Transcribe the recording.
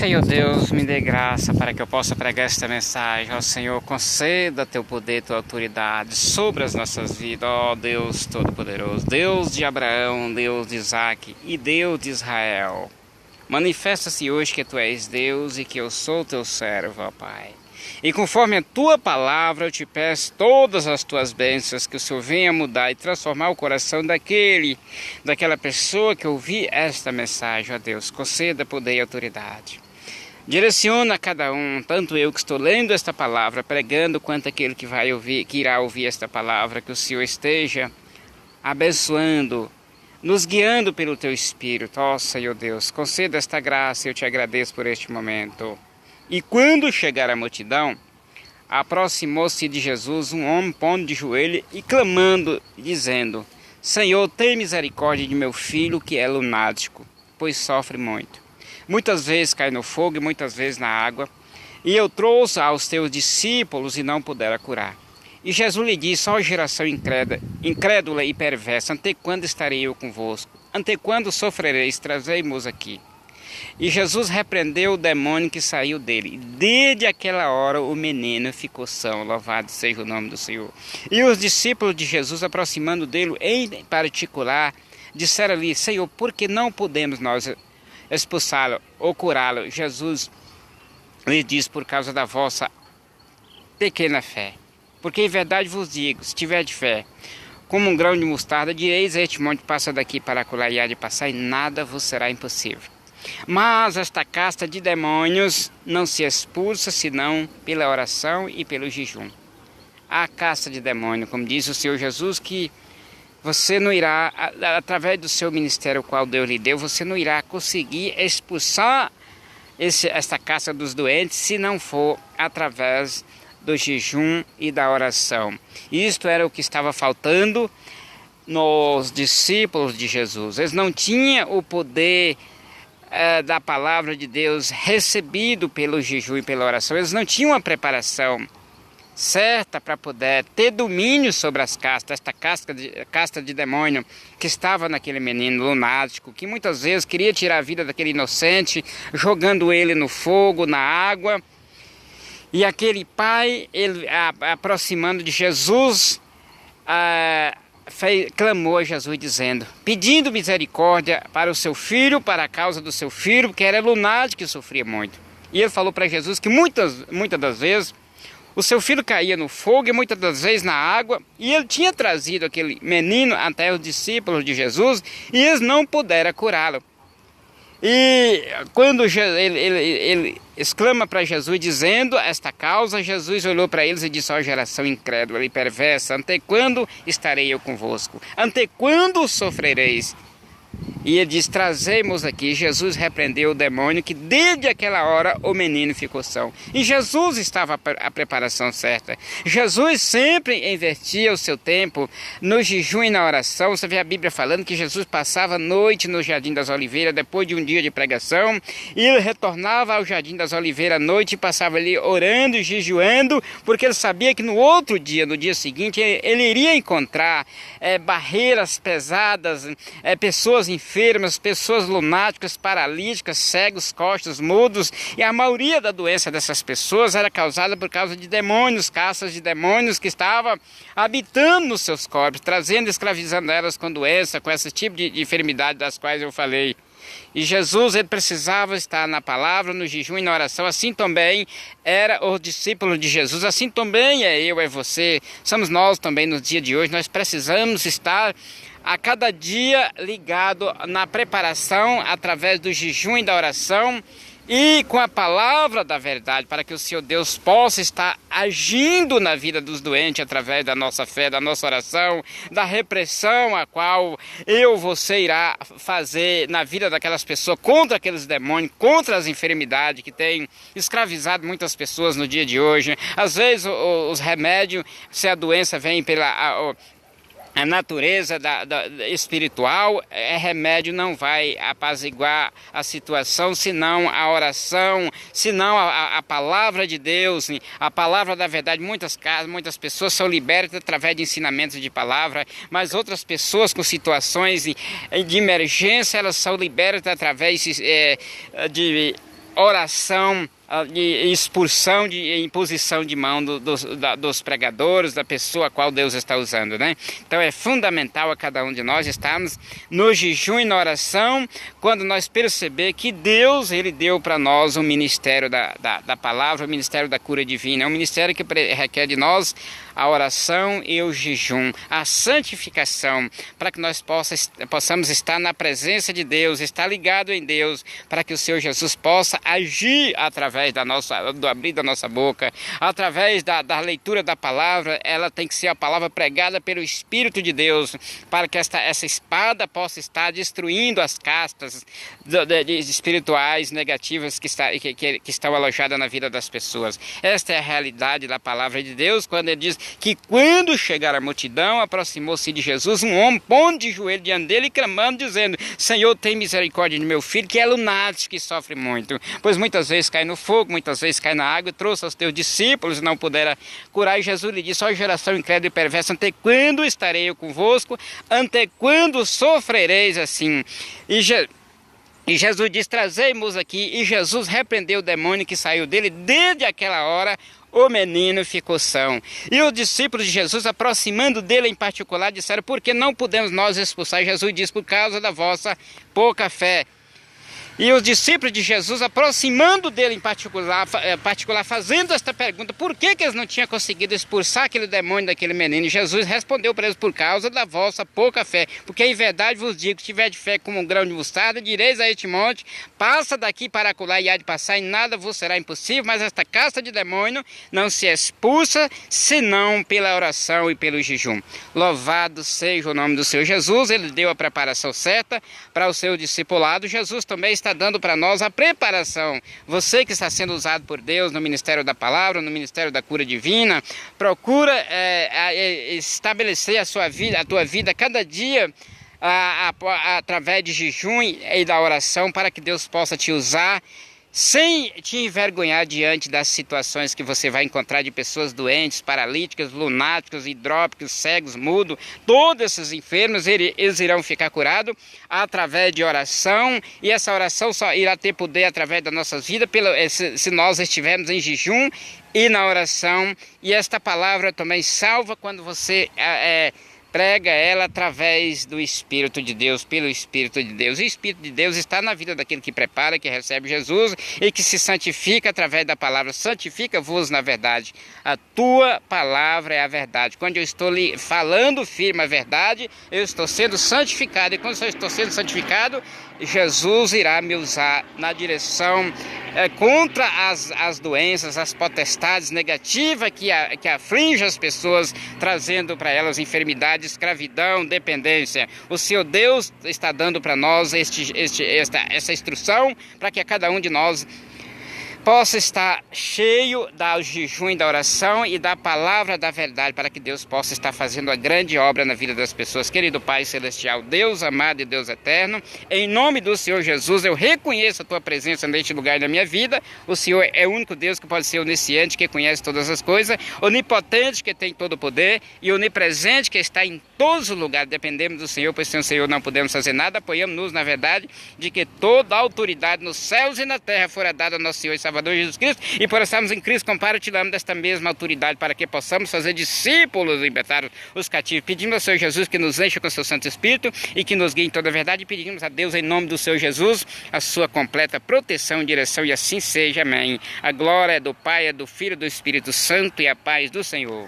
Senhor Deus, me dê graça para que eu possa pregar esta mensagem. Ó Senhor, conceda teu poder, tua autoridade sobre as nossas vidas. Ó Deus Todo-Poderoso, Deus de Abraão, Deus de Isaac e Deus de Israel. Manifesta-se hoje que tu és Deus e que eu sou teu servo, ó Pai. E conforme a tua palavra, eu te peço todas as tuas bênçãos, que o Senhor venha mudar e transformar o coração daquela pessoa que ouvir esta mensagem, ó Deus. Conceda poder e autoridade. Direciona a cada um, tanto eu que estou lendo esta palavra, pregando, quanto aquele que vai ouvir, que irá ouvir esta palavra, que o Senhor esteja abençoando, nos guiando pelo teu Espírito. Ó Senhor Deus, conceda esta graça, eu te agradeço por este momento. E quando chegar a multidão, aproximou-se de Jesus um homem pondo de joelho e clamando, dizendo: Senhor, tem misericórdia de meu filho que é lunático, pois sofre muito. Muitas vezes cai no fogo e muitas vezes na água, e eu trouxe aos teus discípulos e não puderam curar. E Jesus lhe disse: ó geração incrédula e perversa, até quando estarei eu convosco? Até quando sofrereis? Trazei-mos aqui. E Jesus repreendeu o demônio que saiu dele. Desde aquela hora o menino ficou são, louvado seja o nome do Senhor. E os discípulos de Jesus, aproximando dele em particular, disseram-lhe: Senhor, por que não podemos nós expulsá-lo ou curá-lo? Jesus lhe disse: por causa da vossa pequena fé. Porque em verdade vos digo, se tiver de fé, como um grão de mostarda, direis a este monte: passa daqui para acolá, e há de passar, e nada vos será impossível. Mas esta casta de demônios não se expulsa senão pela oração e pelo jejum. A casta de demônio, como diz o Senhor Jesus, que você não irá, através do seu ministério, o qual Deus lhe deu, você não irá conseguir expulsar esta casta dos doentes se não for através do jejum e da oração. Isto era o que estava faltando nos discípulos de Jesus. Eles não tinham o poder da palavra de Deus recebido pelo jejum e pela oração. Eles não tinham uma preparação certa para poder ter domínio sobre as castas, esta casta de demônio que estava naquele menino lunático, que muitas vezes queria tirar a vida daquele inocente, jogando ele no fogo, na água. E aquele pai, ele, aproximando de Jesus, clamou a Jesus dizendo, pedindo misericórdia para o seu filho, para a causa do seu filho, porque era lunático e sofria muito. E ele falou para Jesus que muitas das vezes o seu filho caía no fogo e muitas das vezes na água, e ele tinha trazido aquele menino até os discípulos de Jesus e eles não puderam curá-lo. E quando ele exclama para Jesus dizendo esta causa, Jesus olhou para eles e disse: ó geração incrédula e perversa, até quando estarei eu convosco? Até quando sofrereis? E ele diz: trazemos aqui. Jesus repreendeu o demônio, que desde aquela hora o menino ficou são. E Jesus estava a preparação certa. Jesus sempre investia o seu tempo no jejum e na oração. Você vê a Bíblia falando que Jesus passava a noite no Jardim das Oliveiras depois de um dia de pregação, e ele retornava ao Jardim das Oliveiras à noite e passava ali orando e jejuando, porque ele sabia que no outro dia, no dia seguinte, ele iria encontrar barreiras pesadas, pessoas enfermas, pessoas lunáticas, paralíticas, cegos, coxos, mudos, e a maioria da doença dessas pessoas era causada por causa de demônios, castas de demônios que estavam habitando nos seus corpos, trazendo, escravizando elas com doença, com esse tipo de enfermidade das quais eu falei. E Jesus, ele precisava estar na palavra, no jejum e na oração. Assim também era os discípulos de Jesus, assim também é eu, é você, somos nós também no dia de hoje. Nós precisamos estar a cada dia ligado na preparação através do jejum e da oração e com a palavra da verdade, para que o Senhor Deus possa estar agindo na vida dos doentes através da nossa fé, da nossa oração, da repressão a qual você irá fazer na vida daquelas pessoas, contra aqueles demônios, contra as enfermidades que têm escravizado muitas pessoas no dia de hoje. Às vezes os remédios, se a doença vem pela a natureza espiritual, remédio não vai apaziguar a situação, senão a oração, senão a palavra de Deus, a palavra da verdade. Muitas pessoas são libertas através de ensinamentos de palavra, mas outras pessoas com situações de emergência, elas são libertas através de oração de expulsão, de imposição de mão dos pregadores, da pessoa a qual Deus está usando, né? Então é fundamental a cada um de nós estarmos no jejum e na oração, quando nós perceber que Deus, Ele deu para nós o ministério da palavra, o ministério da cura divina. É um ministério que requer de nós a oração e o jejum, a santificação, para que nós possamos estar na presença de Deus, estar ligado em Deus, para que o Senhor Jesus possa agir através do abrir da nossa boca, através da leitura da palavra. Ela tem que ser a palavra pregada pelo Espírito de Deus, para que essa espada possa estar destruindo as castas espirituais negativas que estão alojadas na vida das pessoas. Esta é a realidade da palavra de Deus, quando ele diz que quando chegar a multidão, aproximou-se de Jesus um homem, pondo de joelho diante dele e clamando, dizendo: Senhor, tem misericórdia de meu filho, que é lunático, que sofre muito, pois muitas vezes cai no fogo, muitas vezes cai na água. E trouxe aos teus discípulos e não pudera curar. E Jesus lhe disse: ó geração incrédula e perversa, até quando estarei eu convosco? Até quando sofrereis assim? E Jesus disse: trazei-mos aqui. E Jesus repreendeu o demônio que saiu dele. Desde aquela hora o menino ficou são. E os discípulos de Jesus, aproximando dele em particular, disseram: por que não podemos nós expulsar? Jesus disse: por causa da vossa pouca fé. E os discípulos de Jesus, aproximando dele em particular, fazendo esta pergunta: por que eles não tinham conseguido expulsar aquele demônio daquele menino? E Jesus respondeu para eles: por causa da vossa pouca fé. Porque em verdade vos digo, se tiver de fé como um grão de mostarda, direis a este monte: passa daqui para acolá, e há de passar, e nada vos será impossível. Mas esta casta de demônio não se expulsa, senão pela oração e pelo jejum. Louvado seja o nome do Senhor Jesus. Ele deu a preparação certa para o seu discipulado. Jesus também está dando para nós a preparação. Você que está sendo usado por Deus no ministério da palavra, no ministério da cura divina, procura estabelecer a tua vida cada dia através de jejum e da oração, para que Deus possa te usar sem te envergonhar diante das situações que você vai encontrar de pessoas doentes, paralíticas, lunáticos, hidrópicos, cegos, mudos. Todos esses enfermos, eles irão ficar curados através de oração, e essa oração só irá ter poder através das nossas vidas se nós estivermos em jejum e na oração. E esta palavra também salva quando você prega ela através do Espírito de Deus, pelo Espírito de Deus. E o Espírito de Deus está na vida daquele que prepara, que recebe Jesus e que se santifica através da palavra. Santifica-vos na verdade. A tua palavra é a verdade. Quando eu estou falando firme a verdade, eu estou sendo santificado. E quando eu estou sendo santificado, Jesus irá me usar na direção contra as doenças, as potestades negativas que afligem as pessoas, trazendo para elas enfermidade, escravidão, dependência. O Senhor Deus está dando para nós essa instrução, para que a cada um de nós possa estar cheio do jejum e da oração e da palavra da verdade, para que Deus possa estar fazendo a grande obra na vida das pessoas. Querido Pai Celestial, Deus amado e Deus eterno, em nome do Senhor Jesus, eu reconheço a Tua presença neste lugar na minha vida. O Senhor é o único Deus que pode ser onisciente, que conhece todas as coisas, onipotente, que tem todo o poder, e onipresente, que está em todos os lugares. Dependemos do Senhor, pois sem o Senhor não podemos fazer nada. Apoiamos-nos na verdade de que toda a autoridade nos céus e na terra fora dada ao nosso Senhor e Salvador Jesus Cristo, e por estarmos em Cristo, compartilhamos desta mesma autoridade, para que possamos fazer discípulos e libertar os cativos. Pedimos ao Senhor Jesus que nos encha com o seu Santo Espírito e que nos guie em toda a verdade, e pedimos a Deus, em nome do Senhor Jesus, a sua completa proteção e direção, e assim seja. Amém. A glória é do Pai, é do Filho e do Espírito Santo, e a paz do Senhor.